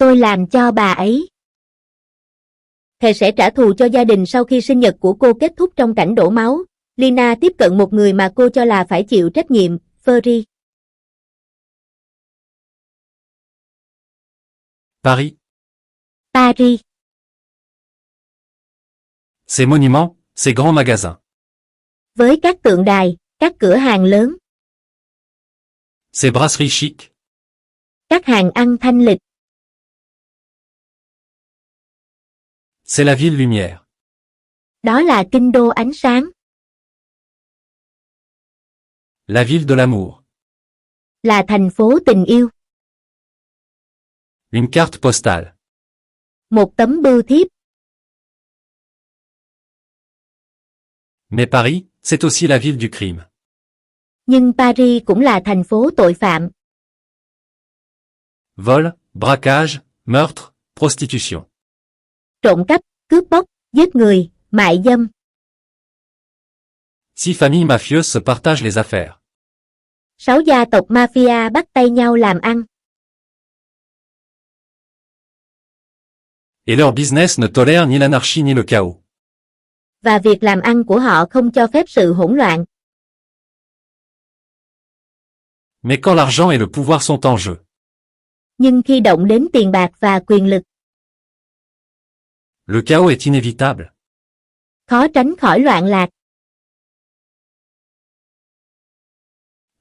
Tôi làm cho bà ấy. Thề sẽ trả thù cho gia đình sau khi sinh nhật của cô kết thúc trong cảnh đổ máu. Lina tiếp cận một người mà cô cho là phải chịu trách nhiệm, Ferry. Paris. Paris. Ces monuments, ces grands magasins. Với các tượng đài, các cửa hàng lớn. Ces brasseries chic. Các hàng ăn thanh lịch. C'est la ville lumière. Đó là kinh đô ánh sáng. La ville de l'amour. Là thành phố tình yêu. Une carte postale. Một tấm bưu thiếp. Mais Paris, c'est aussi la ville du crime. Nhưng Paris cũng là thành phố tội phạm. Vol, braquage, meurtre, prostitution. Trộm cắp, cướp bóc, giết người, mại dâm. 6 familles mafieuses se partagent les affaires. 6 gia tộc mafia bắt tay nhau làm ăn. Et leur business ne tolère ni l'anarchie ni le chaos. Và việc làm ăn của họ không cho phép sự hỗn loạn. Mais quand l'argent et le pouvoir sont en jeu. Nhưng khi động đến tiền bạc và quyền lực. Le chaos est inévitable. Khó tránh khỏi loạn lạc.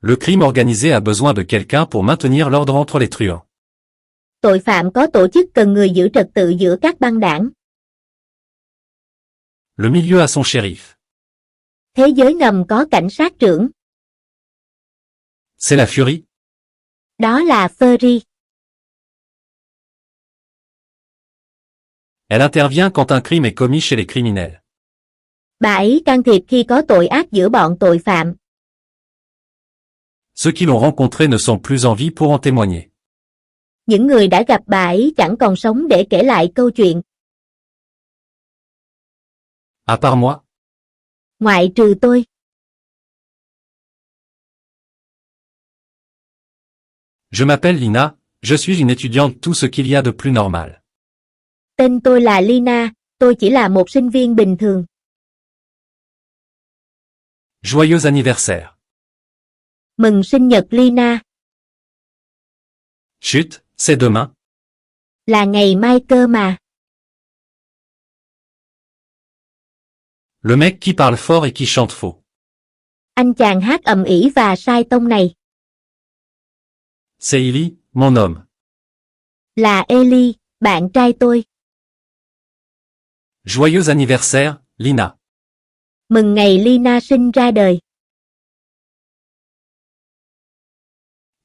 Le crime organisé a besoin de quelqu'un pour maintenir l'ordre entre les truands. Tội phạm có tổ chức cần người giữ trật tự giữa các băng đảng. Le milieu a son shérif. Thế giới ngầm có cảnh sát trưởng. C'est la furie. Đó là Ferry. Elle intervient quand un crime est commis chez les criminels. Bà ấy can thiệp khi có tội ác giữa bọn tội phạm. Ceux qui l'ont rencontré ne sont plus en vie pour en témoigner. Những người đã gặp bà ấy chẳng còn sống để kể lại câu chuyện. À part moi. Ngoại trừ tôi. Je m'appelle Lina, je suis une étudiante tout ce qu'il y a de plus normal. Tên tôi là Lina, tôi chỉ là một sinh viên bình thường. Joyeux anniversaire. Mừng sinh nhật Lina. Chut, c'est demain. Là ngày mai cơ mà. Le mec qui parle fort et qui chante faux. Anh chàng hát ầm ĩ và sai tông này. C'est Illy, mon homme. Là Eli, bạn trai tôi. Joyeux anniversaire, Lina. Mừng ngày Lina sinh ra đời.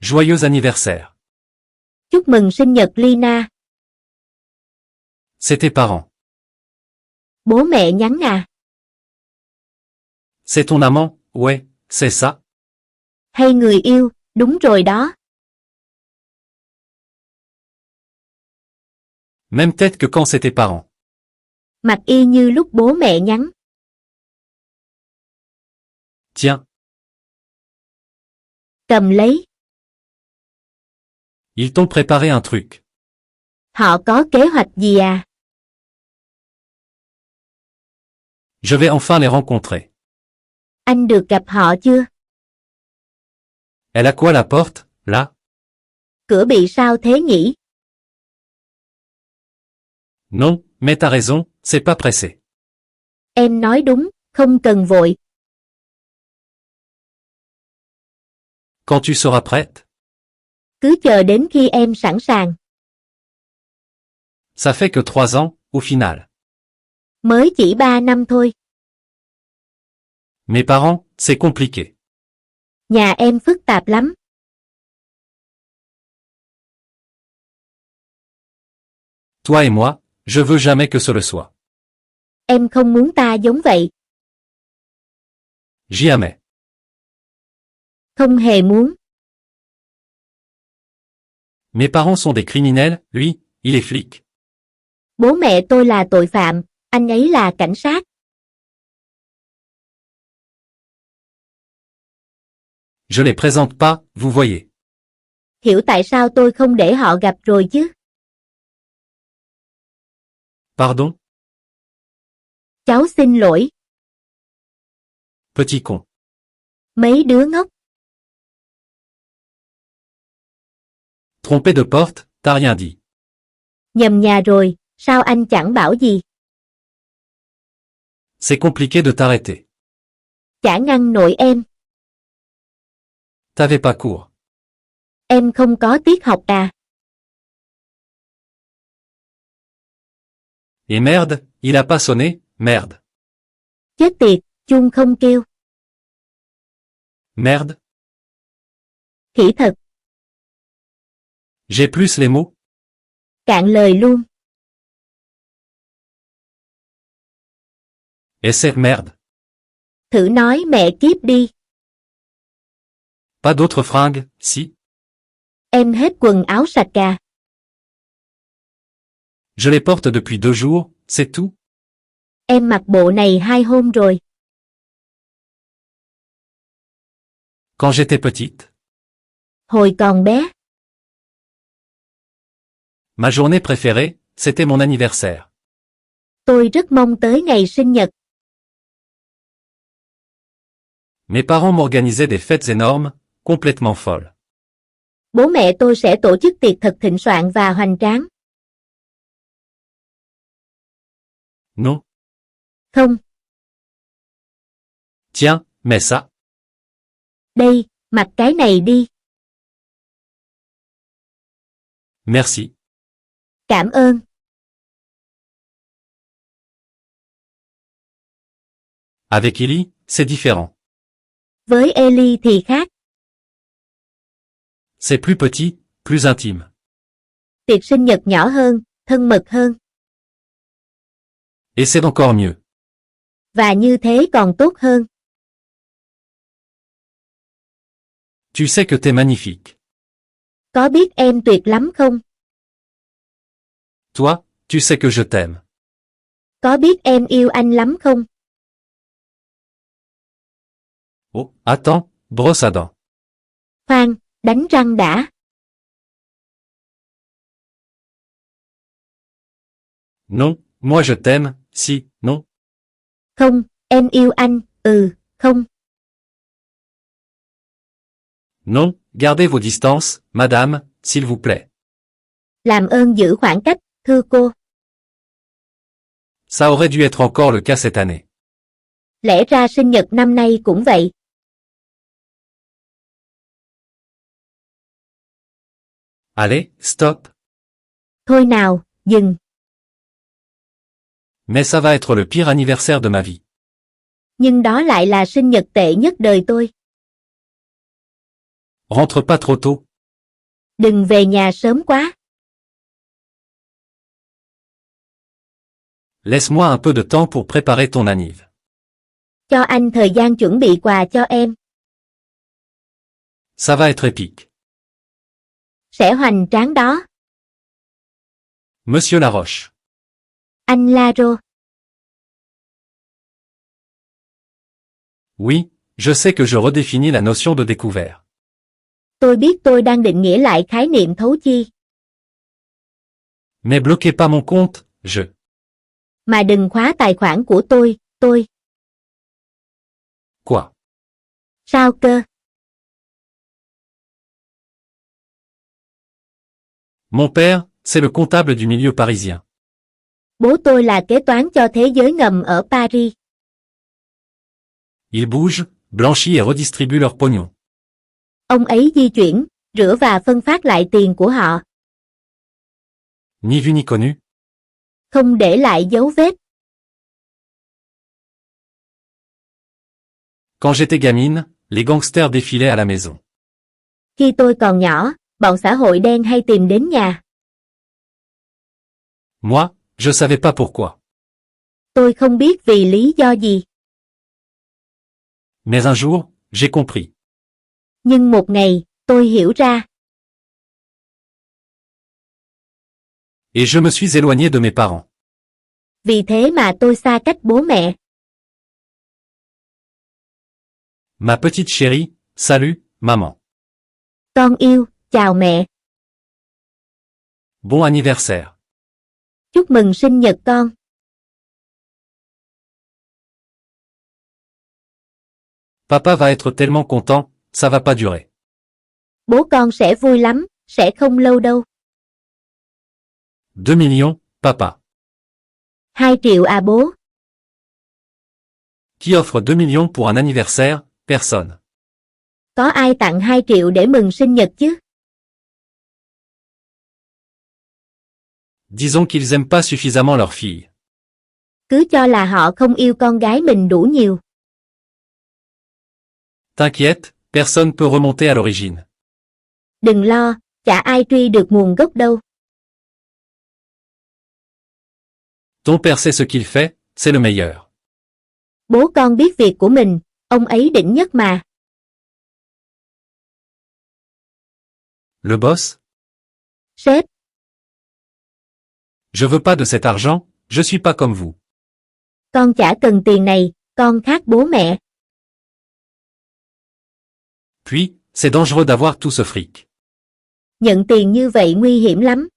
Joyeux anniversaire. Chúc mừng sinh nhật Lina. C'est tes parents. Bố mẹ nhắn à? C'est ton amant, ouais, c'est ça. Hay người yêu, đúng rồi đó. Même tête que quand c'est tes parents. Mặt y như lúc bố mẹ nhắn. Tiens. Cầm lấy. Ils t'ont préparé un truc. Họ có kế hoạch gì à? Je vais enfin les rencontrer. Anh được gặp họ chưa? Elle a quoi la porte, là? Cửa bị sao thế nhỉ? Non, mais t'as raison, c'est pas pressé. Em nói đúng, không cần vội. Quand tu seras prête. Cứ chờ đến khi em sẵn sàng. Ça fait que 3 ans, au final. Mới chỉ 3 năm thôi. Mes parents, c'est compliqué. Nhà em phức tạp lắm. Toi et moi, je veux jamais que ce le soit. Em không muốn ta giống vậy. Jamais. Không hề muốn. Mes parents sont des criminels, lui, il est flic. Bố mẹ tôi là tội phạm, anh ấy là cảnh sát. Je les présente pas, vous voyez. Hiểu tại sao tôi không để họ gặp rồi chứ? Pardon? Cháu xin lỗi. Petit con. Mấy đứa ngốc. Trompé de porte, t'as rien dit. Nhầm nhà rồi, sao anh chẳng bảo gì? C'est compliqué de t'arrêter. Chả ngăn nổi em. T'avais pas cours. Em không có tiết học à? Et merde, il a pas sonné, merde. Chết tiệt, chuông không kêu. Merde. Khỉ thật. J'ai plus les mots. Cạn lời luôn. Essaie merde. Thử nói mẹ kiếp đi. Pas d'autres fringues, si. Em hết quần áo sạch à? Je les porte depuis 2 jours, c'est tout. Em mặc bộ này 2 hôm rồi. Quand j'étais petite. Hồi còn bé. Ma journée préférée, c'était mon anniversaire. Tôi rất mong tới ngày sinh nhật. Mes parents m'organisaient des fêtes énormes, complètement folles. Bố mẹ tôi sẽ tổ chức tiệc thật thịnh soạn và hoành tráng. Non. Không. Tiens, mets ça. Đây, mặc cái này đi. Merci. Cảm ơn. Avec Ellie, c'est différent. Với Ellie thì khác. C'est plus petit, plus intime. Tiệc sinh nhật nhỏ hơn, thân mật hơn. Et c'est encore mieux. Và như thế còn tốt hơn. Tu sais que t'es magnifique. Có biết em tuyệt lắm không? Toi, tu sais que je t'aime. Có biết em yêu anh lắm không? Oh, attends, brosse à dents. Khoan, đánh răng đã. Non, moi je t'aime, si, non. Không, em yêu anh, không. Non, gardez vos distances, madame, s'il vous plaît. Làm ơn giữ khoảng cách, thưa cô. Ça aurait dû être encore le cas cette année. Lẽ ra sinh nhật năm nay cũng vậy. Allez, stop. Thôi nào, dừng. Mais ça va être le pire anniversaire de ma vie. Nhưng đó lại là sinh nhật tệ nhất đời tôi. Rentre pas trop tôt. Đừng về nhà sớm quá. Laisse-moi un peu de temps pour préparer ton anniv. Cho anh thời gian chuẩn bị quà cho em. Ça va être épique. Sẽ hoành tráng đó. Monsieur Laroche. Anh Laro. Oui, je sais que je redéfinis la notion de découvert. Tôi biết tôi đang định nghĩa lại khái niệm thấu chi. Mais bloquez pas mon compte, je. Mà đừng khóa tài khoản của tôi. Quoi? Sao cơ? Mon père, c'est le comptable du milieu parisien. Bố tôi là kế toán cho thế giới ngầm ở Paris. Il bouge, blanchit et redistribue leur pognon. Ông ấy di chuyển, rửa và phân phát lại tiền của họ. Ni vu ni connu. Không để lại dấu vết. Quand j'étais gamine, les gangsters défilaient à la maison. Khi tôi còn nhỏ, bọn xã hội đen hay tìm đến nhà. Moi, je savais pas pourquoi. Tôi không biết vì lý do gì. Mais un jour, j'ai compris. Nhưng một ngày, tôi hiểu ra. Et je me suis éloigné de mes parents. Vì thế mà tôi xa cách bố mẹ. Ma petite chérie, salut, maman. Con yêu, chào mẹ. Bon anniversaire. Chúc mừng sinh nhật con. Papa va être tellement content, ça va pas durer. Bố con sẽ vui lắm, sẽ không lâu đâu. 2 millions, papa. 2 triệu à bố? Qui offre 2 millions pour un anniversaire? Personne. Có ai tặng 2 triệu để mừng sinh nhật chứ? Disons qu'ils aiment pas suffisamment leur fille. Cứ cho là họ không yêu con gái mình đủ nhiều. T'inquiète, personne peut remonter à l'origine. Đừng lo, chả ai truy được nguồn gốc đâu. Ton père sait ce qu'il fait, c'est le meilleur. Bố con biết việc của mình, ông ấy đỉnh nhất mà. Le boss? Sếp, Je veux pas de cet argent, je suis pas comme vous. con chả cần tiền này, con khác bố mẹ. Puis, c'est dangereux d'avoir tout ce fric. Nhận tiền như vậy nguy hiểm lắm.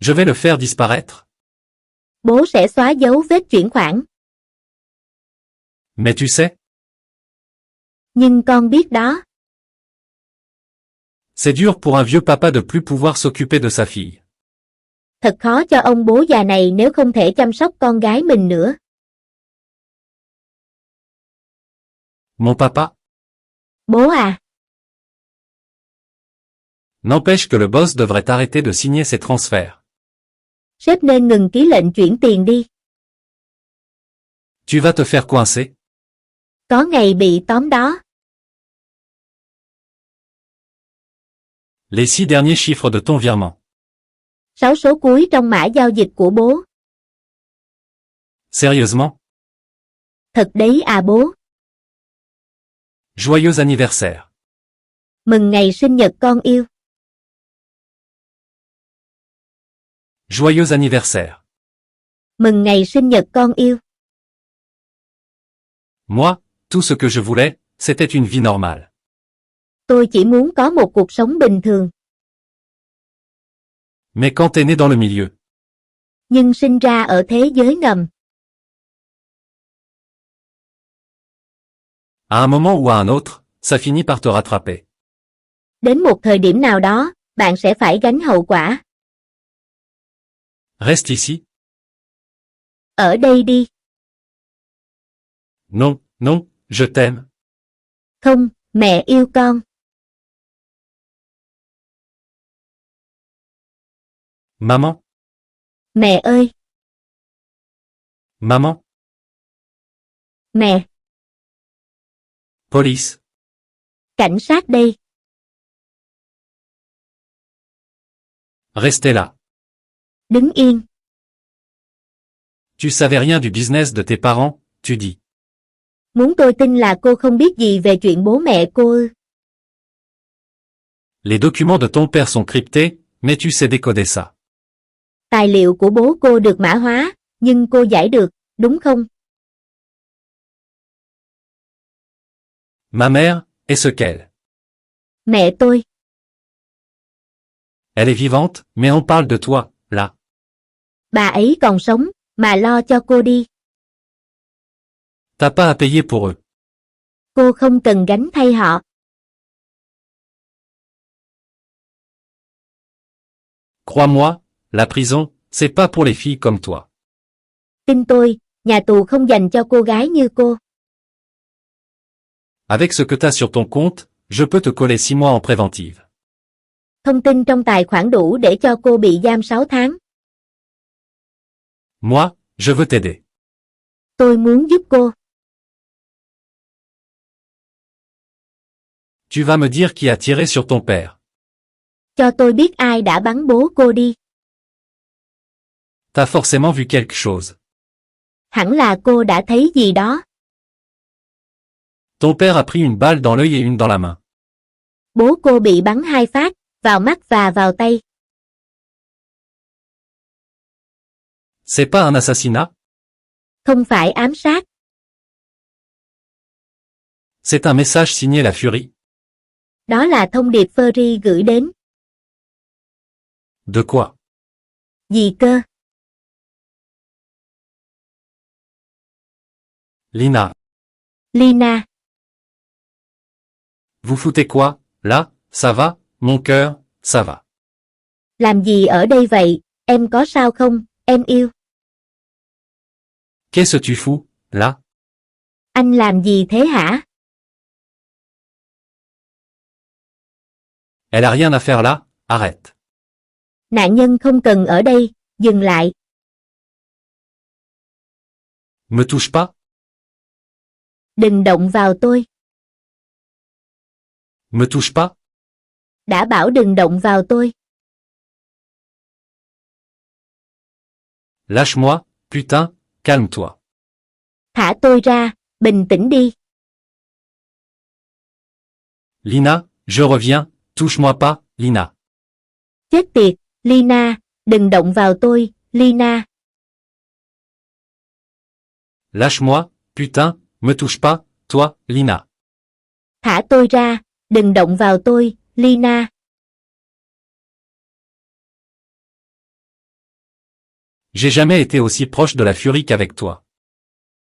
Je vais le faire disparaître. Bố sẽ xóa dấu vết chuyển khoản. Mais tu sais, Nhưng con biết đó. c'est dur pour un vieux papa de plus pouvoir s'occuper de sa fille. Thật khó cho ông bố già này nếu không thể chăm sóc con gái mình nữa. Mon papa? Bố à, N'empêche que le boss devrait arrêter de signer ses transferts. sếp nên ngừng ký lệnh chuyển tiền đi. Tu vas te faire coincer. Có ngày bị tóm đó. Les 6 derniers chiffres de ton virement. 6 số cuối trong mã giao dịch của bố. Sérieusement? Thật đấy à bố. Joyeux anniversaire. Mừng ngày sinh nhật con yêu. Joyeux anniversaire. Mừng ngày sinh nhật con yêu. Moi, tout ce que je voulais, c'était une vie normale. Tôi chỉ muốn có một cuộc sống bình thường. Mais quand t'es né dans le milieu, Nhưng sinh ra ở thế giới ngầm. à un moment ou à un autre, ça finit par te rattraper. Đến một thời điểm nào đó, bạn sẽ phải gánh hậu quả. Reste ici. Ở đây đi. Non, non, je t'aime. Không, mẹ yêu con. Maman, Mẹ ơi, maman, mẹ, police. cảnh sát đây. Restez là. Đứng yên. Tu savais rien du business de tes parents, tu dis. Muốn tôi tin là cô không biết gì về chuyện bố mẹ cô ư? Les documents de ton père sont cryptés, mais tu sais décoder ça. Tài liệu của bố cô được mã hóa, nhưng cô giải được, đúng không? Ma mère, est-ce qu'elle? Mẹ tôi, Elle est vivante, mais on parle de toi, là. bà ấy còn sống, mà lo cho cô đi. T'as pas à payer pour eux. Cô không cần gánh thay họ. Crois-moi, la prison, c'est pas pour les filles comme toi. Tin tôi, nhà tù không dành cho cô gái như cô. Avec ce que t'as sur ton compte, je peux te coller 6 mois en préventive. Thông tin trong tài khoản đủ để cho cô bị giam 6 tháng. Moi, je veux t'aider. Tôi muốn giúp cô. Tu vas me dire qui a tiré sur ton père. Cho tôi biết ai đã bắn bố cô đi. T'as forcément vu quelque chose. Hẳn là cô đã thấy gì đó. Ton père a pris une balle dans l'œil et une dans la main. Bố cô bị bắn 2 phát, vào mắt và vào tay. C'est pas un assassinat, Không phải ám sát. c'est un message signé La Furie. Đó là thông điệp Fury gửi đến. De quoi? Gì cơ? Lina, Lina, vous foutez quoi, là? Ça va, mon cœur, ça va. làm gì ở đây vậy? Em có sao không, em yêu? Qu'est-ce que tu fous, là? Anh làm gì thế hả? Elle a rien à faire là, arrête. Nạn nhân không cần ở đây, dừng lại. Me touche pas, Đừng động vào tôi. me touche pas. Đã bảo đừng động vào tôi. Lâche-moi, putain, calme-toi. Thả tôi ra, bình tĩnh đi. Lina, je reviens, touche-moi pas, Lina. Chết tiệt, Lina, đừng động vào tôi, Lina. Lâche-moi, putain, me touche pas, toi, Lina. Thả tôi ra, đừng động vào tôi, Lina. J'ai jamais été aussi proche de la furie qu'avec toi.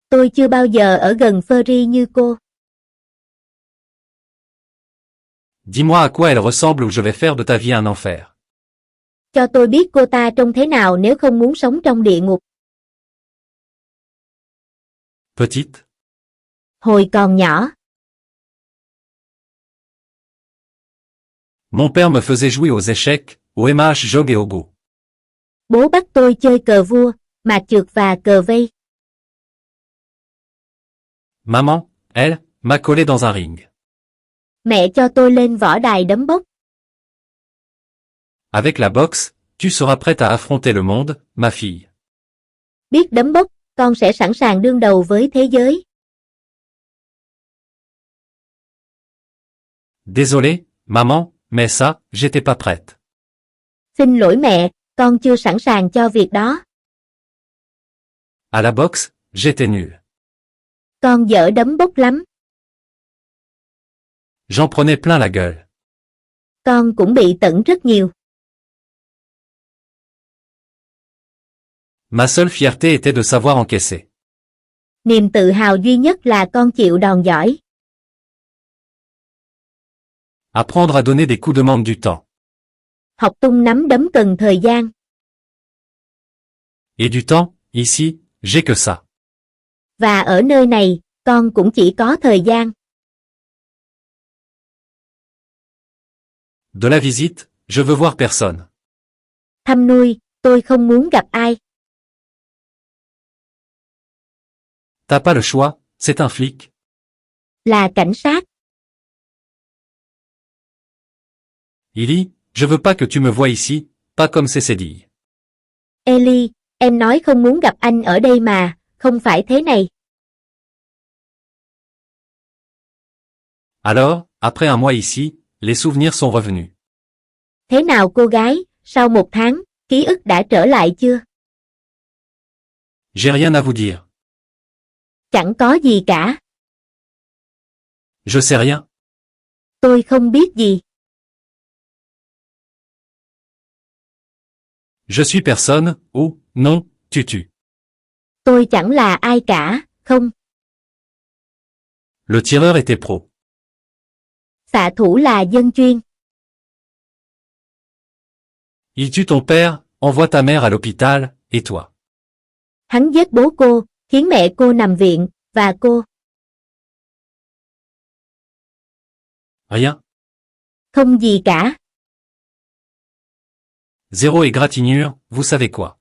Tôi chưa bao giờ ở gần Furry như cô. Dis-moi à quoi elle ressemble ou je vais faire de ta vie un enfer. Cho tôi biết cô ta trông thế nào nếu không muốn sống trong địa ngục. Petite, Hồi còn nhỏ, mon père me faisait jouer aux échecs, au MH jog et au go. bố bắt tôi chơi cờ vua, mạt trượt và cờ vây. Maman, elle, m'a collé dans un ring. Mẹ cho tôi lên võ đài đấm bốc. Avec la boxe, tu seras prête à affronter le monde, ma fille. Biết đấm bốc, con sẽ sẵn sàng đương đầu với thế giới. Désolé, maman, mais ça, j'étais pas prête. Xin lỗi mẹ, con chưa sẵn sàng cho việc đó. À la boxe, j'étais nul. Con dở đấm bốc lắm. J'en prenais plein la gueule. Con cũng bị tẩn rất nhiều. Ma seule fierté était de savoir encaisser. Niềm tự hào duy nhất là con chịu đòn giỏi. Apprendre à donner des coups demande du temps. Học tung nắm đấm cần thời gian. Et du temps, ici, j'ai que ça. Và ở nơi này, con cũng chỉ có thời gian. De la visite, je veux voir personne. Thăm nuôi, tôi không muốn gặp ai. T'as pas le choix, c'est un flic. Là cảnh sát. Illy, je veux pas que tu me vois ici, pas comme c'est Cédille. Ellie, em nói không muốn gặp anh ở đây mà, không phải thế này. Alors, après un mois ici, les souvenirs sont revenus. Thế nào cô gái, sau 1 tháng, ký ức đã trở lại chưa? J'ai rien à vous dire. Chẳng có gì cả. Je sais rien. Tôi không biết gì. Je suis personne, ou, non, tu. Tôi chẳng là ai cả, không. Le tireur était pro. Xạ thủ là dân chuyên. Il tue ton père, envoie ta mère à l'hôpital, et toi. Hắn giết bố cô, khiến mẹ cô nằm viện, và cô. Rien. Không gì cả. Zéro égratignure, vous savez quoi.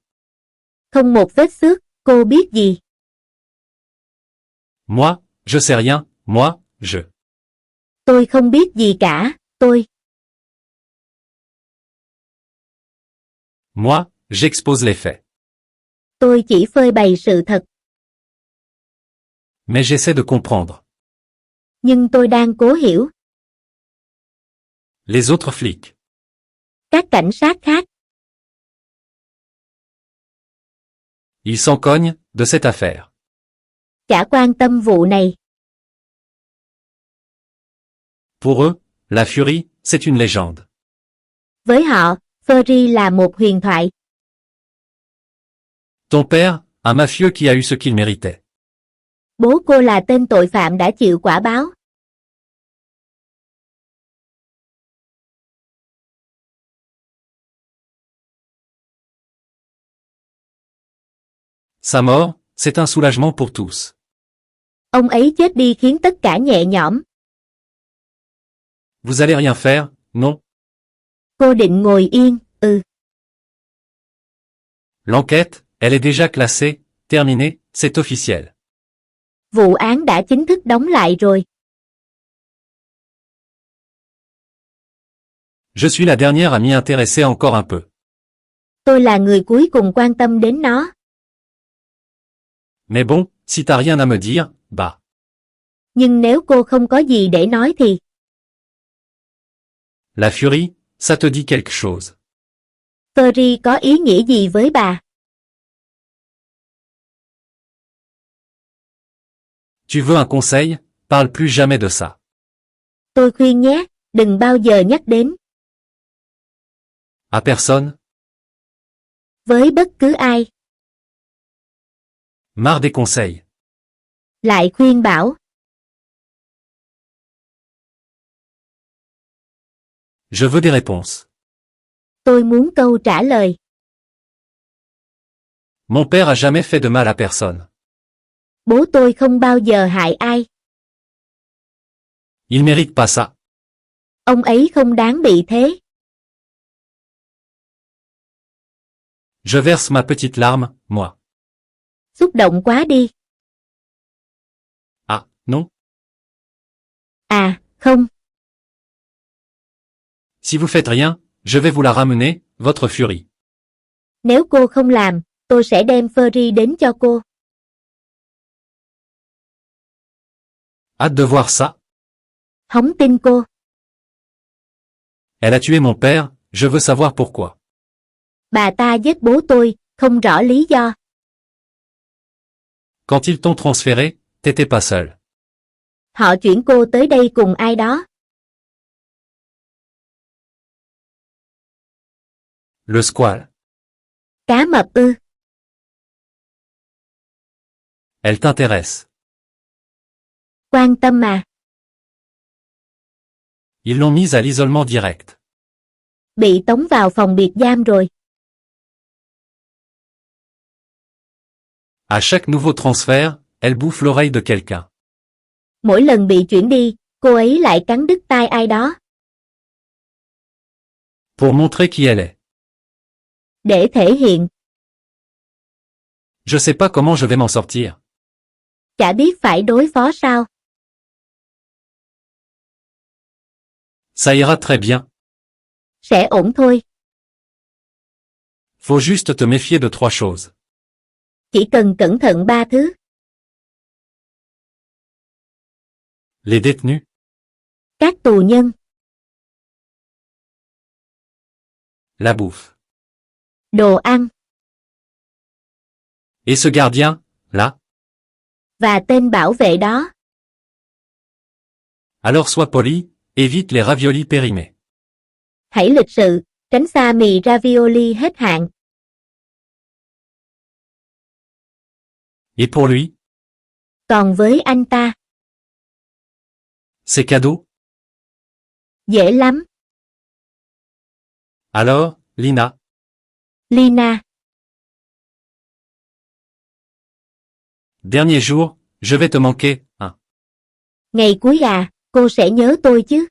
Không một vết xước, cô biết gì? Moi, je sais rien, moi, je. Tôi không biết gì cả, tôi. Moi, j'expose les faits. Tôi chỉ phơi bày sự thật. Mais j'essaie de comprendre. Nhưng tôi đang cố hiểu. Les autres flics. Các cảnh sát khác. Ils s'en cognent, de cette affaire. Chả quan tâm vụ này. Pour eux, la furie, c'est une légende. Với họ, Furry là một huyền thoại. Ton père, un mafieux qui a eu ce qu'il méritait. Bố cô là tên tội phạm đã chịu quả báo. Sa mort, c'est un soulagement pour tous. Ông ấy chết đi khiến tất cả nhẹ nhõm. Vous allez rien faire, non? Cô định ngồi yên, L'enquête, elle est déjà classée, terminée, c'est officiel. Vụ án đã chính thức đóng lại rồi. Je suis la dernière à m'y intéresser encore un peu. Tôi là người cuối cùng quan tâm đến nó. Mais bon, si t'as rien à me dire, bah. Nhưng nếu cô không có gì để nói thì... La furie, ça te dit quelque chose. Furry có ý nghĩa gì với bà? Tu veux un conseil? Parle plus jamais de ça. Tôi khuyên nhé, đừng bao giờ nhắc đến. À personne? Với bất cứ ai. Marre des conseils. Lại khuyên bảo. Je veux des réponses. Tôi muốn câu trả lời. Mon père a jamais fait de mal à personne. Bố tôi không bao giờ hại ai. Il mérite pas ça. Ông ấy không đáng bị thế. Je verse ma petite larme, moi. Xúc động quá đi. Ah, non? À, không. Si vous faites rien, je vais vous la ramener, votre furie. Nếu cô không làm, tôi sẽ đem Furry đến cho cô. Hâte de voir ça. Hóng tin cô. Elle a tué mon père, je veux savoir pourquoi. Bà ta giết bố tôi, không rõ lý do. Quand ils t'ont transféré, t'étais pas seul. Họ chuyển cô tới đây cùng ai đó. Le squale. Cá mập ư? Elle t'intéresse. Quan tâm mà. Ils l'ont mise à l'isolement direct. Bị tống vào phòng biệt giam rồi. À chaque nouveau transfert, elle bouffe l'oreille de quelqu'un. Mỗi lần bị chuyển đi, cô ấy lại cắn đứt tai ai đó. Pour montrer qui elle est. Để thể hiện. Je sais pas comment je vais m'en sortir. Chả biết phải đối phó sao. Ça ira très bien. Sẽ ổn thôi. Faut juste te méfier de 3 choses. Chỉ cần cẩn thận 3 thứ. Les détenus. Các tù nhân. La bouffe. Đồ ăn. Et ce gardien, là? Và tên bảo vệ đó. Alors sois poli, évite les raviolis périmés. Hãy lịch sự, tránh xa mì ravioli hết hạn. Et pour lui? Còn với anh ta? C'est cadeau? Dễ lắm. Alors, Lina? Lina. Dernier jour, je vais te manquer, hein. Ngày cuối à, cô sẽ nhớ tôi chứ.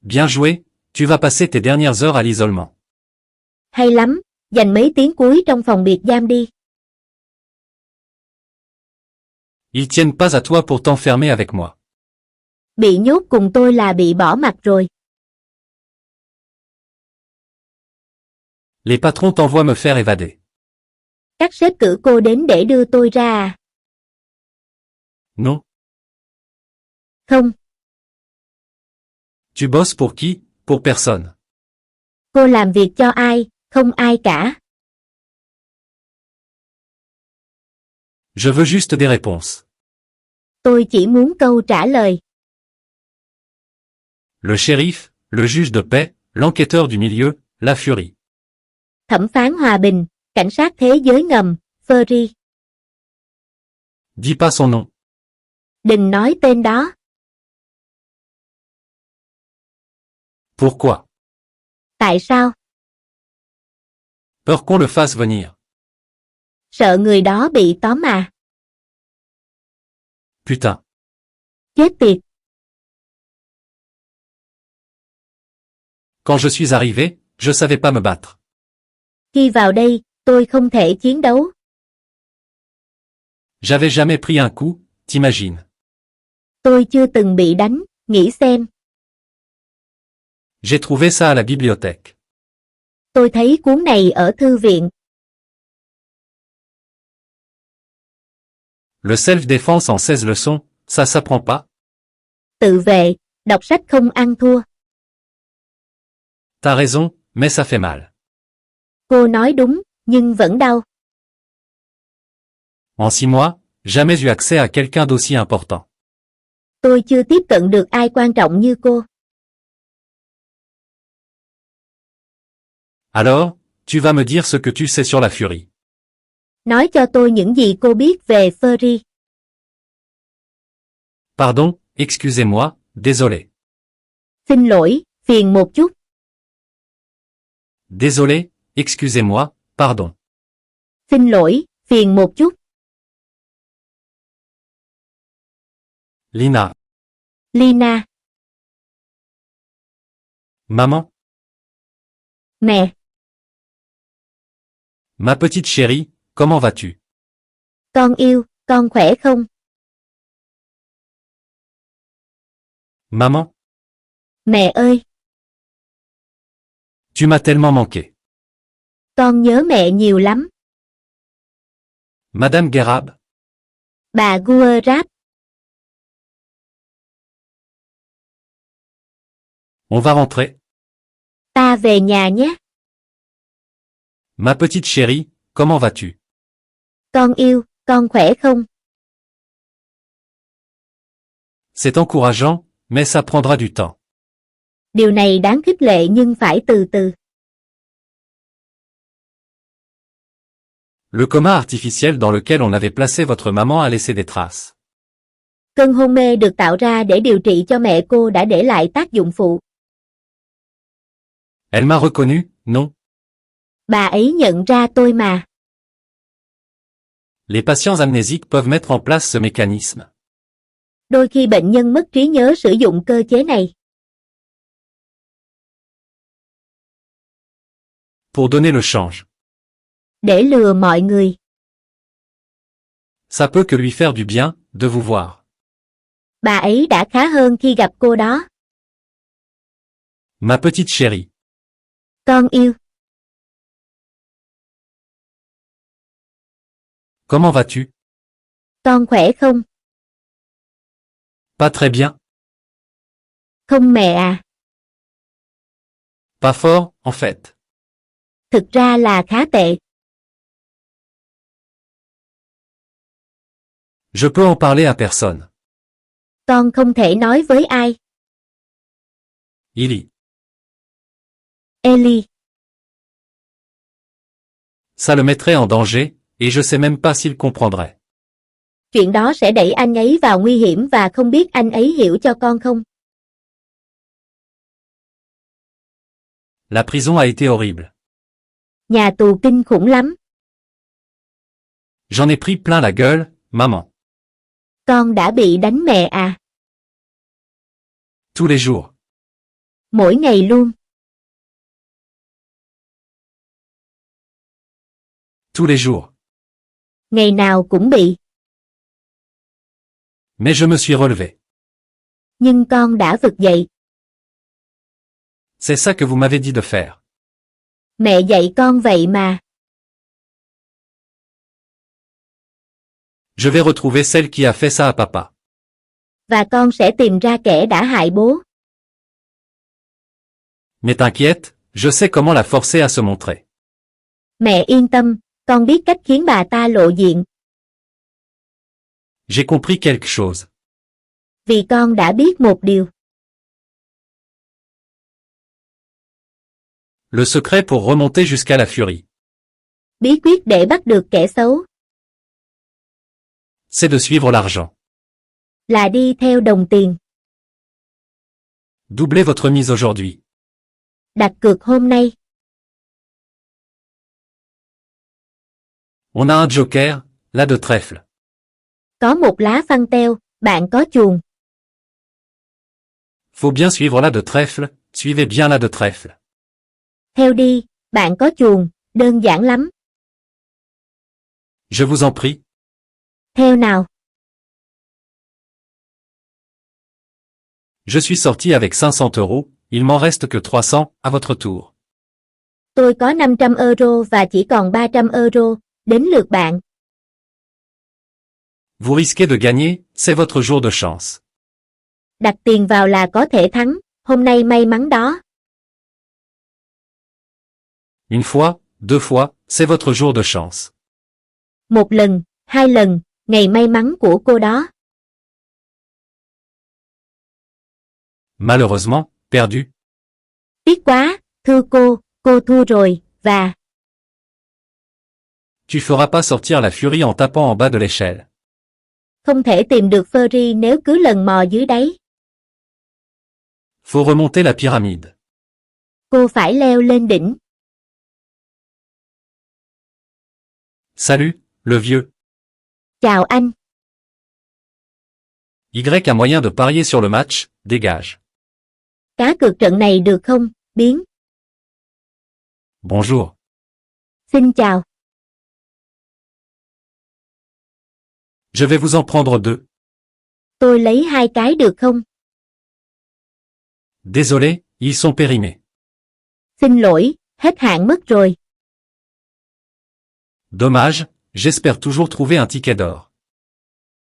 Bien joué, tu vas passer tes dernières heures à l'isolement. Hay lắm, dành mấy tiếng cuối trong phòng biệt giam đi. Ils tiennent pas à toi pour t'enfermer avec moi. Bị nhốt cùng tôi là bị bỏ mặc rồi. Les patrons t'envoient me faire évader. Các sếp cử cô đến để đưa tôi ra à? Non. Không, Tu bosses pour qui? Pour personne. cô làm việc cho ai, không ai cả. Je veux juste des réponses. Tôi chỉ muốn câu trả lời. Le shérif, le juge de paix, L'enquêteur du milieu, la Furie. Thẩm phán hòa bình, cảnh sát thế giới ngầm, Fury. Dis pas son nom. Đừng nói tên đó. Pourquoi? Tại sao? Peur qu'on le fasse venir. Sợ người đó bị tóm à? Putain. Chết tiệt. Quand je suis arrivé, je savais pas me battre. Khi vào đây, tôi không thể chiến đấu. J'avais jamais pris un coup, t'imagines. Tôi chưa từng bị đánh, nghĩ xem. J'ai trouvé ça à la bibliothèque. Tôi thấy cuốn này ở thư viện. Le self-défense en 16 leçons, ça s'apprend pas. Tự vệ, đọc sách không ăn thua. T'as raison, mais ça fait mal. Cô nói đúng, nhưng vẫn đau. En 6 mois, jamais eu accès à quelqu'un d'aussi important. Tôi chưa tiếp cận được ai quan trọng như cô. Alors, tu vas me dire ce que tu sais sur la Furie. Nói cho tôi những gì cô biết về Fury. Pardon, excusez-moi, désolé. Xin lỗi, phiền một chút. Désolé, excusez-moi, pardon. Xin lỗi, phiền một chút. Lina. Lina. Maman. Mẹ. Ma petite chérie, comment vas-tu? Con yêu, con khỏe không? Maman. Mẹ ơi. Tu m'as tellement manqué. Con nhớ mẹ nhiều lắm. Madame Gerab. Bà Guerrat. On va rentrer. Ta về nhà nhé. Ma petite chérie, comment vas-tu? Con yêu, con khỏe không? C'est encourageant, mais ça prendra du temps. Điều này đáng khích lệ nhưng phải từ từ. Le coma artificiel dans lequel on avait placé votre maman a laissé des traces. Cơn hôn mê được tạo ra để điều trị cho mẹ cô đã để lại tác dụng phụ. Elle m'a reconnu, non? Bà ấy nhận ra tôi mà. Les patients amnésiques peuvent mettre en place ce mécanisme. Đôi khi bệnh nhân mất trí nhớ sử dụng cơ chế này. Pour donner le change. Để lừa mọi người. Ça peut que lui faire du bien, de vous voir. Bà ấy đã khá hơn khi gặp cô đó. Ma petite chérie. Con yêu. Comment vas-tu? Con khỏe không? Pas très bien. Không mẹ à. Pas fort, en fait. Thực ra là khá tệ. Je peux en parler à personne. Con không thể nói với ai. Illy. Ellie. Ça le mettrait en danger, et je sais même pas s'il comprendrait. Chuyện đó sẽ đẩy anh ấy vào nguy hiểm và không biết anh ấy hiểu cho con không. La prison a été horrible. Nhà tù kinh khủng lắm. J'en ai pris plein la gueule, maman. Con đã bị đánh mẹ à. Tous les jours. Mỗi ngày luôn. Tous les jours. Ngày nào cũng bị. Mais je me suis relevé. Nhưng con đã vực dậy. C'est ça que vous m'avez dit de faire. Mẹ dạy con vậy mà. Je vais retrouver celle qui a fait ça à papa. Và con sẽ tìm ra kẻ đã hại bố. Mais t'inquiète, je sais comment la forcer à se montrer. Mẹ yên tâm, con biết cách khiến bà ta lộ diện. J'ai compris quelque chose. Vì con đã biết một điều. Le secret pour remonter jusqu'à la furie. Bí quyết để bắt được kẻ xấu C'est de suivre l'argent. là đi theo đồng tiền. Doublez votre mise aujourd'hui. Đặt cược hôm nay. On a un joker, la de trèfle. Có một lá phăng teo, bạn có chuồng. Faut bien suivre la de trèfle, suivez bien la de trèfle. Theo đi, bạn có chuồng, đơn giản lắm. Je vous en prie. Theo nào. Je suis sorti avec 500 euros, il m'en reste que 300, à votre tour. Tôi có 500 euro và chỉ còn 300 euro, đến lượt bạn. Vous risquez de gagner, c'est votre jour de chance. Đặt tiền vào là có thể thắng, hôm nay may mắn đó. Une fois, deux fois, c'est votre jour de chance. Một lần, hai lần, ngày may mắn của cô đó. Malheureusement, perdu. Tiếc quá, thưa cô thua rồi, và... Tu feras pas sortir la furie en tapant en bas de l'échelle. Không thể tìm được Furry nếu cứ lần mò dưới đáy. Faut remonter la pyramide. Cô phải leo lên đỉnh. Salut, le vieux. Chào anh. Y a moyen de parier sur le match, dégage. Cá cược trận này được không, biến. Bonjour. Xin chào. Je vais vous en prendre deux. Tôi lấy 2 cái được không? Désolé, ils sont périmés. Xin lỗi, hết hạn mất rồi. Dommage, j'espère toujours trouver un ticket d'or.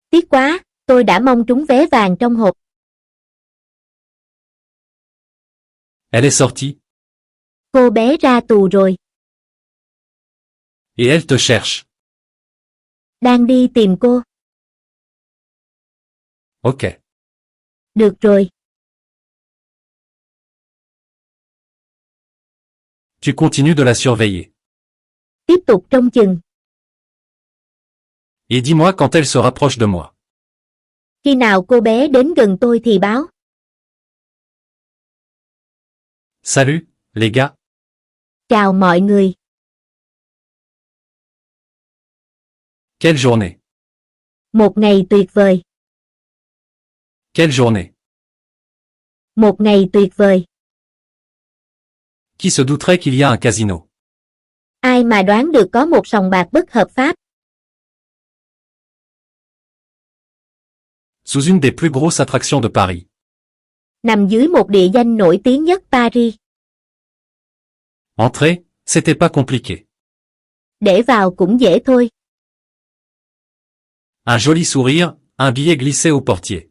Tiếc quá, tôi đã mong trúng vé vàng trong hộp. Elle est sortie. Cô bé ra tù rồi. Et elle te cherche. Đang đi tìm cô. Ok. Được rồi. Tu continues de la surveiller. Tiếp tục trông chừng. Et dis-moi quand elle se rapproche de moi. Khi nào cô bé đến gần tôi thì báo. Salut, les gars. Chào mọi người. Quelle journée. Một ngày tuyệt vời. Quelle journée. Một ngày tuyệt vời. Qui se douterait qu'il y a un casino. Ai mà đoán được có một sòng bạc bất hợp pháp. Sous une des plus grosses attractions de Paris. Nằm dưới một địa danh nổi tiếng nhất Paris. Entrer, c'était pas compliqué. Để vào cũng dễ thôi. Un joli sourire, un billet glissé au portier.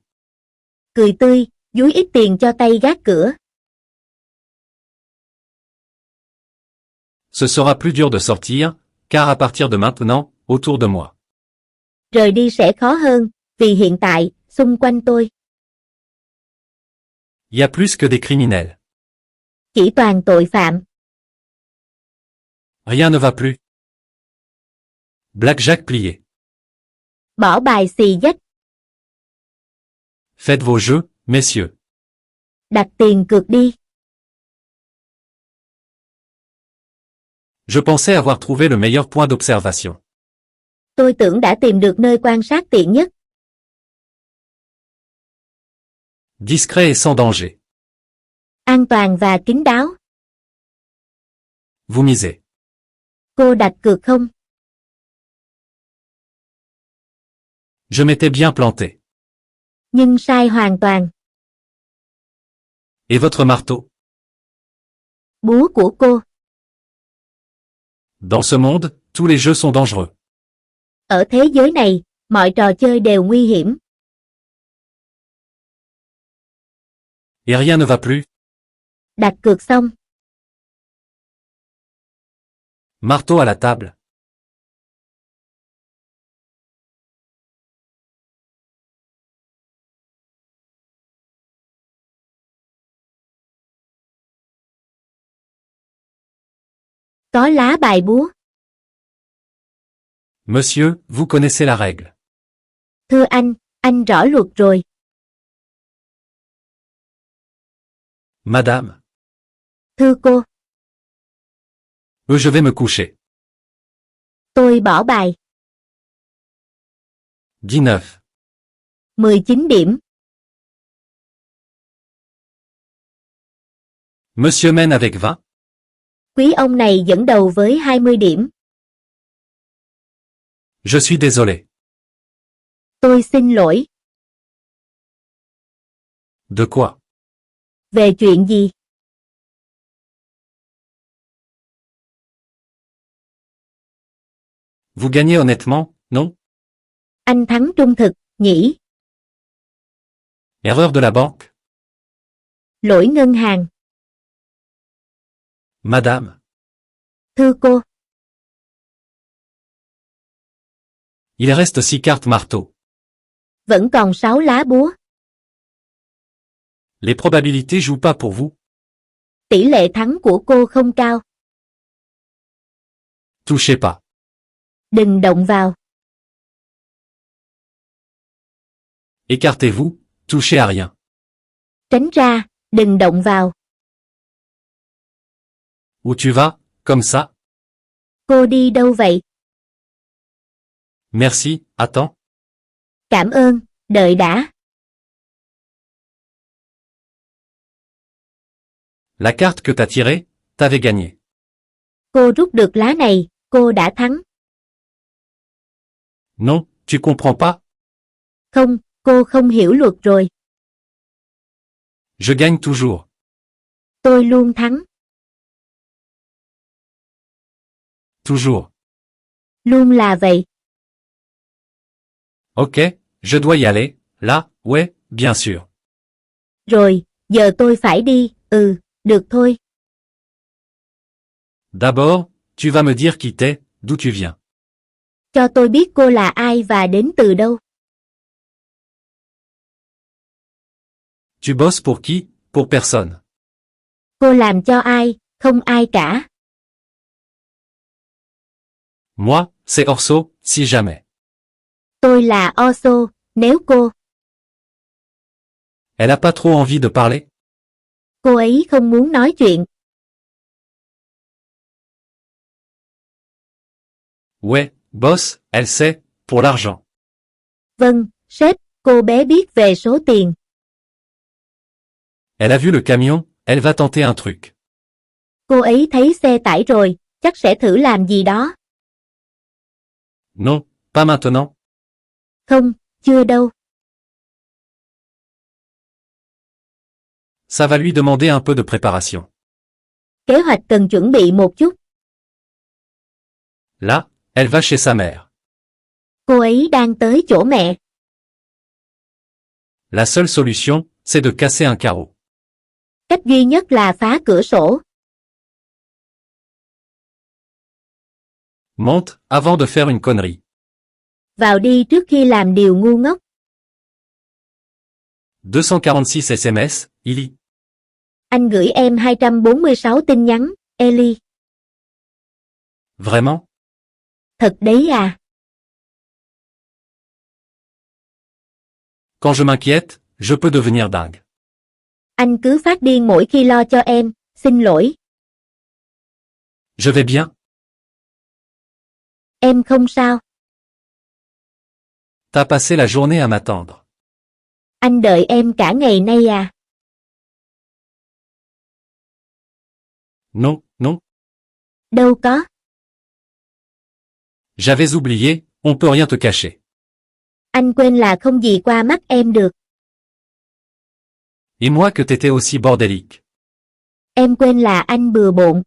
Cười tươi, dúi ít tiền cho tay gác cửa. Ce sera plus dur de sortir, car à partir de maintenant, autour de moi. Rời đi sẽ khó hơn, vì hiện tại, xung quanh tôi. Y a plus que des criminels. Chỉ toàn tội phạm. Rien ne va plus. Blackjack plié. Bỏ bài xì dách. Faites vos jeux, messieurs. Đặt tiền cược đi. Je pensais avoir trouvé le meilleur point d'observation. Tôi tưởng đã tìm được nơi quan sát tiện nhất. Discret et sans danger. An toàn và kín đáo. Vous misez. Cô đặt cược không? Je m'étais bien planté. Nhưng sai hoàn toàn. Et votre marteau? Búa của cô. Dans ce monde, tous les jeux sont dangereux. Ở thế giới này, mọi trò chơi đều nguy hiểm. Et rien ne va plus. Đặt cược xong. Marteau à la table. Có lá bài búa. Monsieur, vous connaissez la règle. Thưa anh rõ luật rồi. Madame. Thưa cô, Je vais me coucher. tôi bỏ bài. 19. 19 điểm. Monsieur mène avec 20. Quý ông này dẫn đầu với 20 điểm. Je suis désolé. Tôi xin lỗi. De quoi? Về chuyện gì? Vous gagnez honnêtement, non? Anh thắng trung thực, nhỉ? Erreur de la banque? Lỗi ngân hàng. Madame. Thưa cô, Il reste 6 cartes marteau. vẫn còn 6 lá búa. Les probabilités jouent pas pour vous. Tỷ lệ thắng của cô không cao. Touchez pas. Đừng động vào. Écartez-vous, touchez à rien. Tránh ra, đừng động vào. Où tu vas, comme ça? Cô đi đâu vậy? Merci, attends. Cảm ơn, đợi đã. La carte que t'as tirée, t'avais gagné. Cô rút được lá này, cô đã thắng. Non, tu comprends pas? Không, cô không hiểu luật rồi. Je gagne toujours. Tôi luôn thắng. Toujours. Luôn là vậy. Ok, je dois y aller. Là, ouais, bien sûr. Rồi, giờ tôi phải đi, được thôi. D'abord, tu vas me dire qui t'es, d'où tu viens. Cho tôi biết cô là ai và đến từ đâu. Tu bosses pour qui? Pour personne. Cô làm cho ai? Không ai cả. Moi, c'est Orso, si jamais. Tôi là Oso, nếu cô. Elle a pas trop envie de parler? Cô ấy không muốn nói chuyện. Ouais, boss, elle sait, pour l'argent. Vâng, sếp, cô bé biết về số tiền. Elle a vu le camion, elle va tenter un truc. Cô ấy thấy xe tải rồi, chắc sẽ thử làm gì đó. Non, pas maintenant. Không, chưa đâu. Ça va lui demander un peu de préparation. Kế hoạch cần chuẩn bị một chút. Là, elle va chez sa mère. Cô ấy đang tới chỗ mẹ. La seule solution, c'est de casser un carreau. Cách duy nhất là phá cửa sổ. Monte, avant de faire une connerie. Vào đi trước khi làm điều ngu ngốc. 246 SMS, Illy. Anh gửi em 246 tin nhắn, Ellie. Vraiment? Thật đấy à? Quand je m'inquiète, je peux devenir dingue. Anh cứ phát điên mỗi khi lo cho em, xin lỗi. Je vais bien. Em không sao. T'as passé la journée à m'attendre. Anh đợi em cả ngày nay à? Non, non. Đâu có. J'avais oublié, on peut rien te cacher. Anh quên là không gì qua mắt em được. Et moi que t'étais aussi bordélique. Em quên là anh bừa bộn.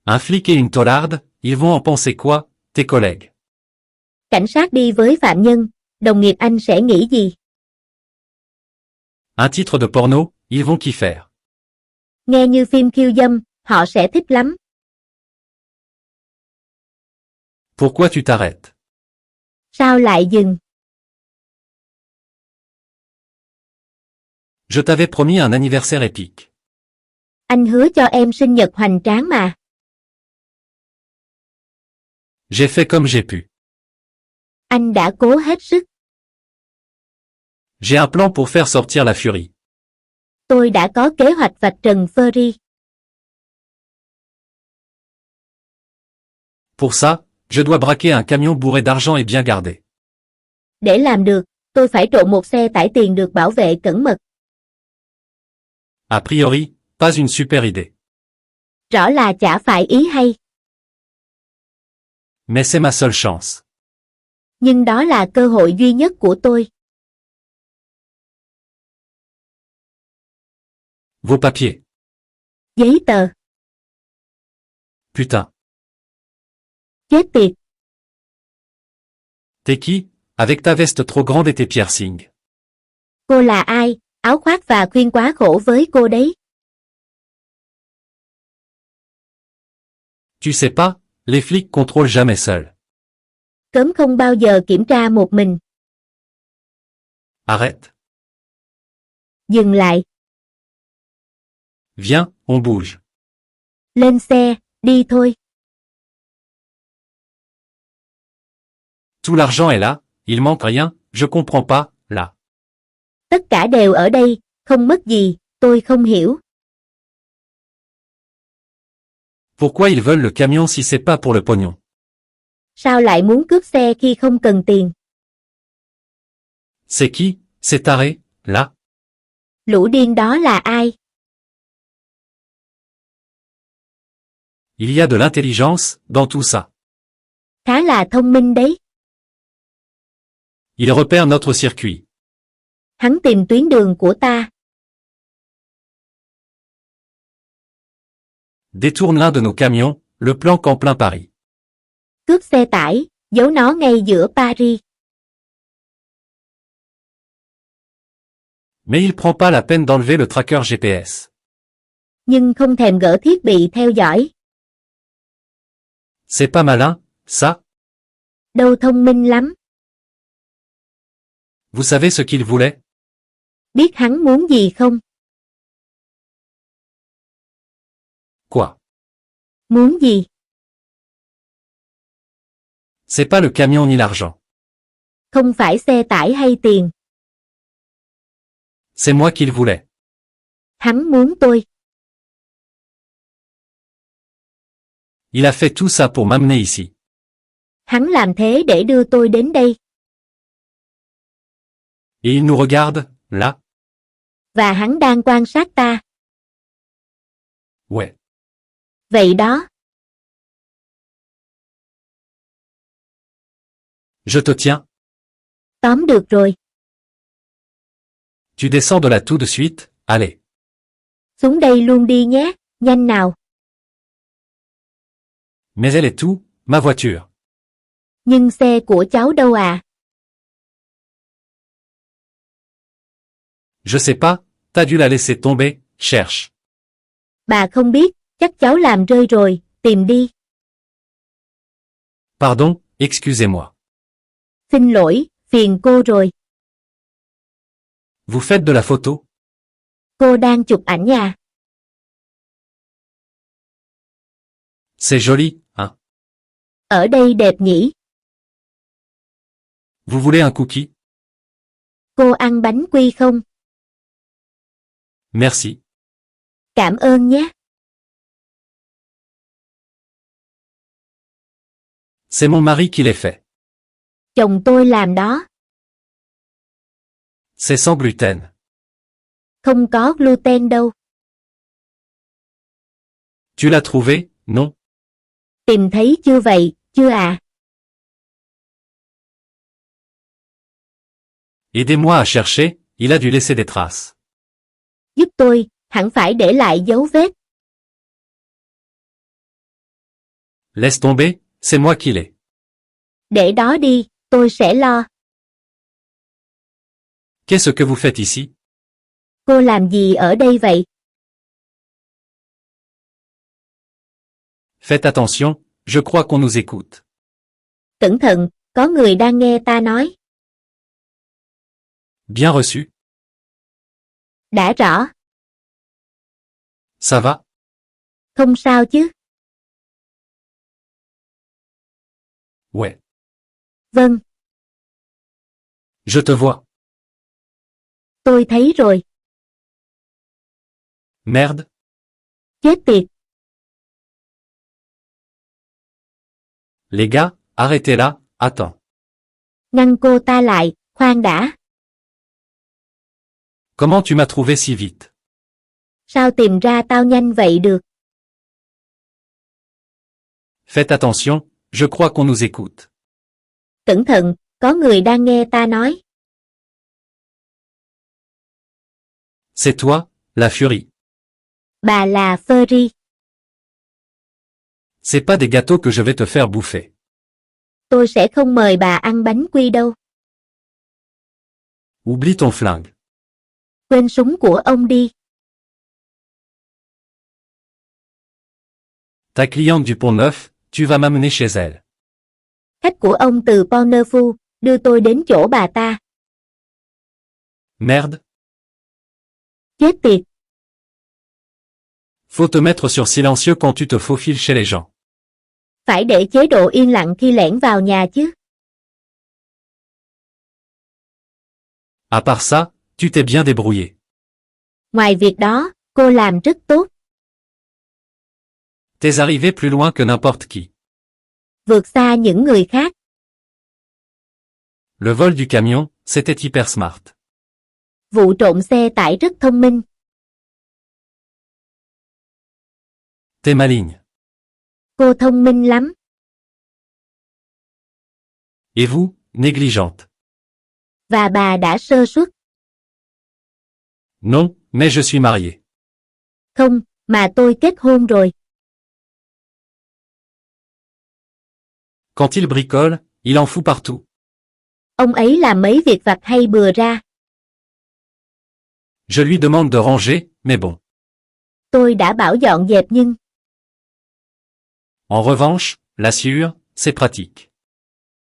Un flic et une taularde, ils vont en penser quoi, tes collègues? Cảnh sát đi với phạm nhân, đồng nghiệp anh sẽ nghĩ gì? Un titre de porno, ils vont kiffer. Nghe như phim khiêu dâm, họ sẽ thích lắm. Pourquoi tu t'arrêtes? Sao lại dừng? Je t'avais promis un anniversaire épique. Anh hứa cho em sinh nhật hoành tráng mà. J'ai fait comme j'ai pu. Anh đã cố hết sức. J'ai un plan pour faire sortir la furie. Tôi đã có kế hoạch vạch trần Fury. Pour ça, je dois braquer un camion bourré d'argent et bien gardé. Để làm được, tôi phải trộm một xe tải tiền được bảo vệ cẩn mật. A priori, pas une super idée. Rõ là chả phải ý hay. Mais c'est ma seule chance. Nhưng đó là cơ hội duy nhất của tôi. Vos papiers. Giấy tờ. Putain. Chết tiệt. T'es qui, avec ta veste trop grande et tes piercings? Cô là ai? Áo khoác và khuyên quá khổ với cô đấy. Tu sais pas, les flics contrôlent jamais seuls. Cấm không bao giờ kiểm tra một mình. Arrête. Dừng lại. Viens, on bouge. Lên xe, đi thôi. Tout l'argent est là, il manque rien, je comprends pas, là. Tất cả đều ở đây, không mất gì, tôi không hiểu. Pourquoi ils veulent le camion si c'est pas pour le pognon? Sao lại muốn cướp xe khi không cần tiền? C'est qui, ces tarés, là? Lũ điên đó là ai? Il y a de l'intelligence, dans tout ça. Khá là thông minh đấy. Ils repèrent notre circuit. Hắn tìm tuyến đường của ta. Détourne l'un de nos camions, le planque en plein Paris. Cướp xe tải, giấu nó ngay giữa Paris. Mais il prend pas la peine d'enlever le tracker GPS. Nhưng không thèm gỡ thiết bị theo dõi. C'est pas malin, ça? Đâu thông minh lắm. Vous savez ce qu'il voulait? Biết hắn muốn gì không? Quoi? Muốn gì? C'est pas le camion ni l'argent. Không phải xe tải hay tiền. C'est moi qu'il voulait. Hắn muốn tôi. Il a fait tout ça pour m'amener ici. Hắn làm thế để đưa tôi đến đây. Et il nous regarde, là? Và hắn đang quan sát ta. Ouais. Vậy đó. Je te tiens. Tóm được rồi. Tu descends de là tout de suite, allez. Xuống đây luôn đi nhé, nhanh nào. Mais elle est tout, ma voiture. Nhưng xe của cháu đâu à? Je sais pas, t'as dû la laisser tomber, cherche. Bà không biết, chắc cháu làm rơi rồi, tìm đi. Pardon, excusez-moi. Xin lỗi, phiền cô rồi. Vous faites de la photo? Cô đang chụp ảnh à? C'est joli, hein? Ở đây đẹp nhỉ? Vous voulez un cookie? Cô ăn bánh quy không? Merci. Cảm ơn nhé. C'est mon mari qui les fait. Chồng tôi làm đó. C'est sans gluten. Không có gluten đâu. Tu l'as trouvé, non? Tìm thấy chưa vậy, chưa à? Aidez-moi à chercher, il a dû laisser des traces. Giúp tôi, hẳn phải để lại dấu vết. Laisse tomber, c'est moi qui l'ai. Để đó đi, tôi sẽ lo. Qu'est-ce que vous faites ici? Cô làm gì ở đây vậy? Faites attention, je crois qu'on nous écoute. Cẩn thận, có người đang nghe ta nói. Bien reçu. Đã rõ. Ça va? Không sao chứ? Ouais. Vâng, Je te vois. tôi thấy rồi. Merde. Chết tiệt. Les gars, arrêtez là, attends. Ngăn cô ta lại, khoan đã. Comment tu m'as trouvé si vite? Sao tìm ra tao nhanh vậy được? Faites attention, je crois qu'on nous écoute. Cẩn thận, có người đang nghe ta nói. C'est toi, la furie. Bà là Furry. C'est pas des gâteaux que je vais te faire bouffer. Tôi sẽ không mời bà ăn bánh quy đâu. Oublie ton flingue. Quên súng của ông đi. Ta cliente du Pont Neuf, tu vas m'amener chez elle. Khách của ông từ Pont Neuf, đưa tôi đến chỗ bà ta. Merde. Chết tiệt. Faut te mettre sur silencieux quand tu te faufiles chez les gens. Phải để chế độ yên lặng khi lẻn vào nhà chứ. À part ça, tu t'es bien débrouillé. Ngoài việc đó, cô làm rất tốt. T'es arrivé plus loin que n'importe qui. Vượt xa những người khác. Le vol du camion, c'était hyper smart. Vụ trộm xe tải rất thông minh. T'es maligne. Cô thông minh lắm. Et vous, négligente. Và bà đã sơ suất. Non, mais je suis marié. Không, mà tôi kết hôn rồi. Quand il bricole, il en fout partout. Ông ấy làm mấy việc vặt hay bừa ra. Je lui demande de ranger, mais bon. Tôi đã bảo dọn dẹp nhưng. En revanche, la sciure, c'est pratique.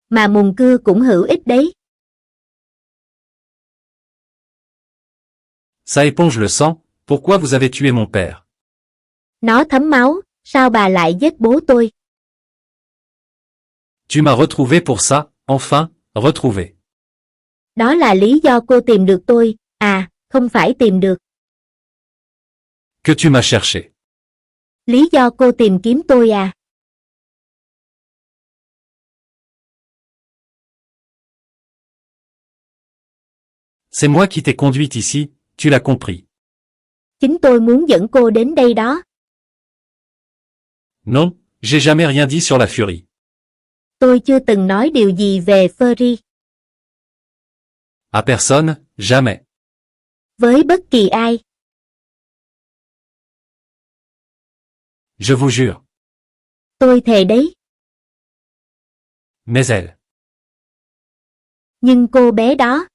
Mà mùn cưa cũng hữu ích đấy. Ça éponge le sang, pourquoi vous avez tué mon père? Nó thấm máu, sao bà lại giết bố tôi? Tu m'as retrouvé pour ça, enfin, retrouvé. Đó là lý do cô tìm được tôi, à, không phải tìm được. Que tu m'as cherché. Lý do cô tìm kiếm tôi à? C'est moi qui t'ai conduite ici, tu l'as compris. Chính tôi muốn dẫn cô đến đây đó. Non, j'ai jamais rien dit sur la furie. Tôi chưa từng nói điều gì về Furry. À personne, jamais. Với bất kỳ ai. Je vous jure. Tôi thề đấy. Mais elle. Nhưng cô bé đó.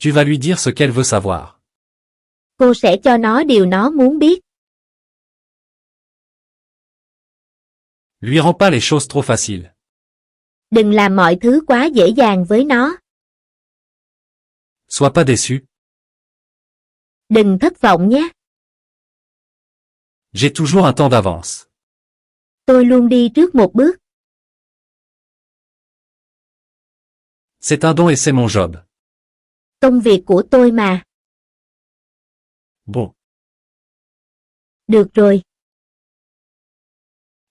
Tu vas lui dire ce qu'elle veut savoir. Cô sẽ cho nó điều nó muốn biết. Lui rends pas les choses trop faciles. Đừng làm mọi thứ quá dễ dàng với nó. Sois pas déçu. Đừng thất vọng nhé. J'ai toujours un temps d'avance. Tôi luôn đi trước một bước. C'est un don et c'est mon job. Công việc của tôi mà. Bon. Được rồi.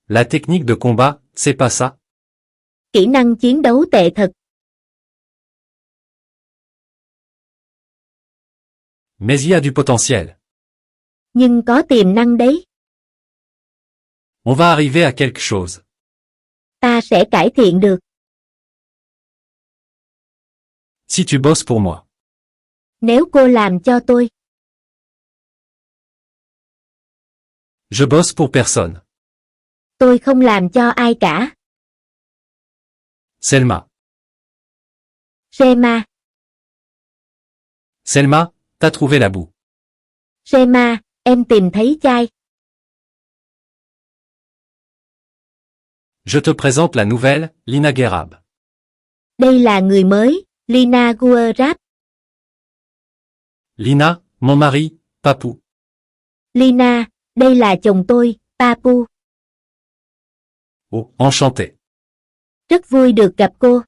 La technique de combat, c'est pas ça. Kỹ năng chiến đấu tệ thật. Mais il y a du potentiel. Nhưng có tiềm năng đấy. On va arriver à quelque chose. Ta sẽ cải thiện được. Si tu bosses pour moi. Nếu cô làm cho tôi. Je bosse pour personne. Tôi không làm cho ai cả. Selma. Shema. Selma, t'as trouvé la boue. Shema, em tìm thấy chai. Je te présente la nouvelle, Lina Gerab. Đây là người mới, Lina Guerrap. Lina, mon mari, Papou. Lina, Đây là chồng tôi, Papu. Oh, enchanté. Rất vui được gặp cô.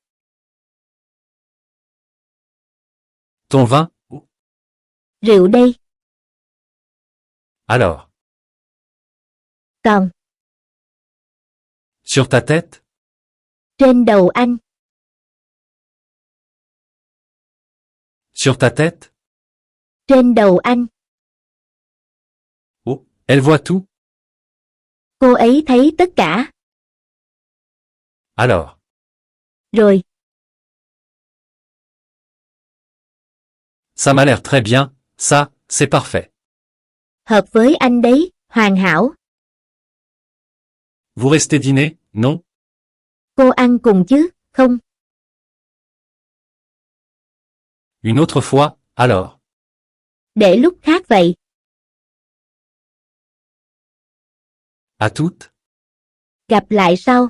Ton vin? Oh, Rượu đây. alors. Còn. Sur ta tête? Trên đầu anh. Sur ta tête? Trên đầu anh. Oh, elle voit tout? Cô ấy thấy tất cả. Alors. Rồi. Ça m'a l'air très bien, ça, c'est parfait. Hợp với anh đấy, hoàn hảo. Vous restez dîner, non? Cô ăn cùng chứ, không? Une autre fois, alors. Để lúc khác vậy. À toutes? Gặp lại sau.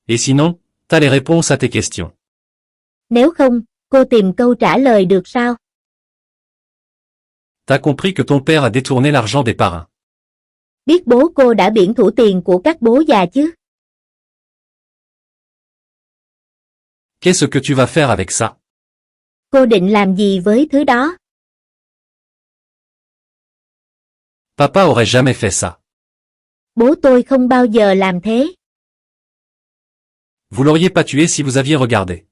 Et sinon, t'as les réponses à tes questions. Nếu không, cô tìm câu trả lời được sao? T'as compris que ton père a détourné l'argent des parrains. Biết bố cô đã biển thủ tiền của các bố già chứ? Qu'est-ce que tu vas faire avec ça? Cô định làm gì với thứ đó? Papa aurait jamais fait ça. Bố tôi không bao giờ làm thế. Vous l'auriez pas tué si vous aviez regardé.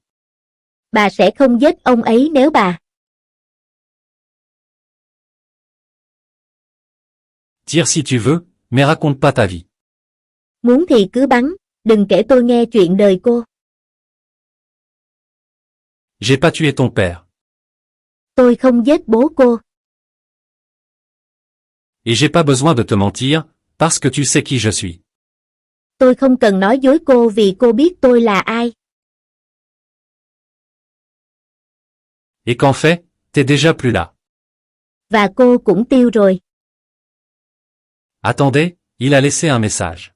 Bà sẽ không giết ông ấy nếu bà. Tire si tu veux, mais raconte pas ta vie. Muốn thì cứ bắn, đừng kể tôi nghe chuyện đời cô. J'ai pas tué ton père. Tôi không giết bố cô. Et j'ai pas besoin de te mentir, parce que tu sais qui je suis. Tôi không cần nói dối cô vì cô biết tôi là ai. Et qu'en fait, t'es déjà plus là. Và cô cũng tiêu rồi. Attendez, il a laissé un message.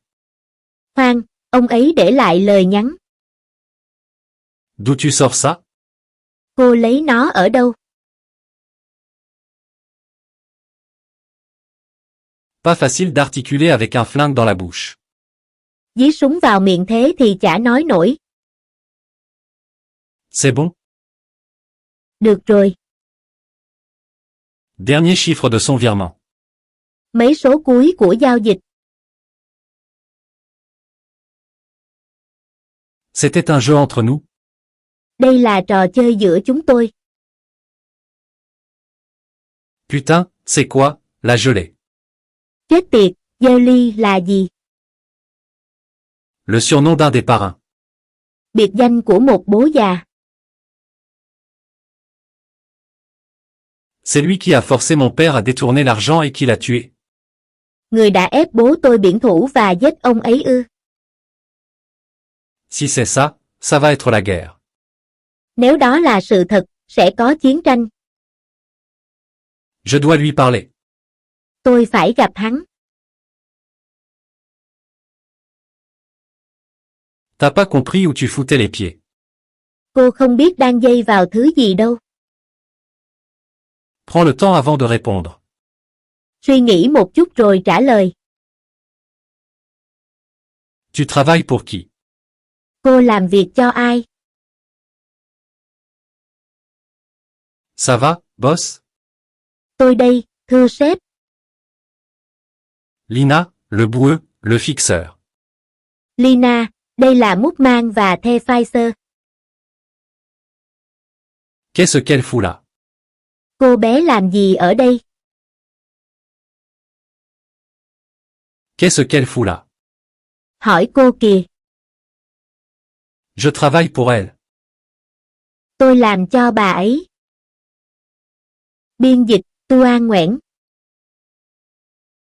Khoan, ông ấy để lại lời nhắn. D'où tu sors ça? Cô lấy nó ở đâu? Pas facile d'articuler avec un flingue dans la bouche. Dí súng vào miệng thế thì chả nói nổi. C'est bon? Được rồi. Dernier chiffre de son virement. Mấy số cuối của giao dịch. C'était un jeu entre nous. Đây là trò chơi giữa chúng tôi. Putain, c'est quoi, la gelée? Chết tiệt, jelly là gì? Le surnom d'un des parrains. Biệt danh của một bố già. C'est lui qui a forcé mon père à détourner l'argent et qui l'a tué. Người đã ép bố tôi biển thủ và giết ông ấy ư? Si c'est ça, ça va être la guerre. Nếu đó là sự thật, sẽ có chiến tranh. Je dois lui parler. Tôi phải gặp hắn. T'as pas compris où tu foutais les pieds. Cô không biết đang dây vào thứ gì đâu. Prends le temps avant de répondre. Suy nghĩ một chút rồi trả lời. Tu travailles pour qui? Cô làm việc cho ai? Ça va, boss? Tôi đây, thưa sếp. Lina, le boueux, le fixeur. Lina, đây là mút mang và the Pfizer. Qu'est-ce qu'elle fout là? Cô bé làm gì ở đây? Qu'est-ce qu'elle fout là? Hỏi cô kìa. Je travaille pour elle. Tôi làm cho bà ấy. Biên dịch, Tua Nguyễn.